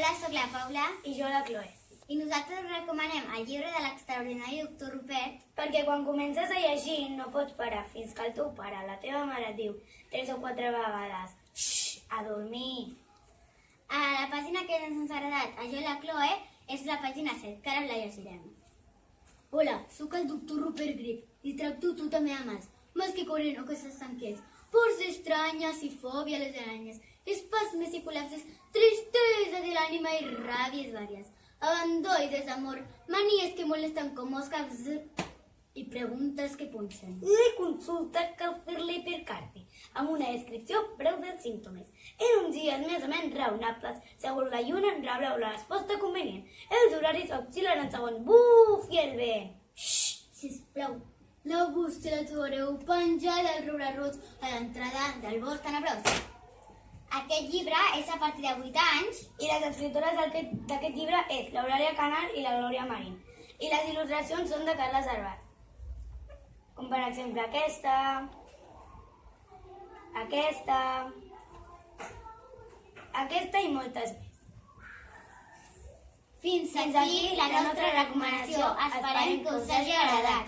Hola, sóc la Paula I jo la Chloe. i nosaltres us recomanem el llibre de l'extraordinari doctor Rupert. Perquè quan comences a llegir no pots parar fins que el teu pare, la teva mare et diu 3 o 4 vegades «Xxxt, a dormir». A la pàgina que ens ha agradat a jo i la Chloe és la pàgina 7, que ara la llegirem. Hola, sóc el doctor Rupert Grip y tracto tú també a más que corren o cosas estanques, pors extrañas y fobia a las arañas, espasmes y colapsos, tristeza del ánima y rabias varias, abandono y desamor, manías que molestan com moscas i preguntes que punxen. La consulta cal fer-la hipercardi, amb una descripció breu dels símptomes. En uns dies més o menys raonables, segons la lluna rebreu la resposta convenient. Els horaris oscil·len segons buf i el vent. Xxxt, sisplau, la bústia la trobareu penjada al roure roig a l'entrada del bosc tenebrós. Aquest llibre és a partir de 8 anys. I les escriptores d'aquest llibre és l'Eulàlia Canal i la Glòria Marín. I les il·lustracions són de Carla Servat. Com per exemple aquesta i moltes més. Fins aquí la nostra recomanació. Esperem que us hagi agradat.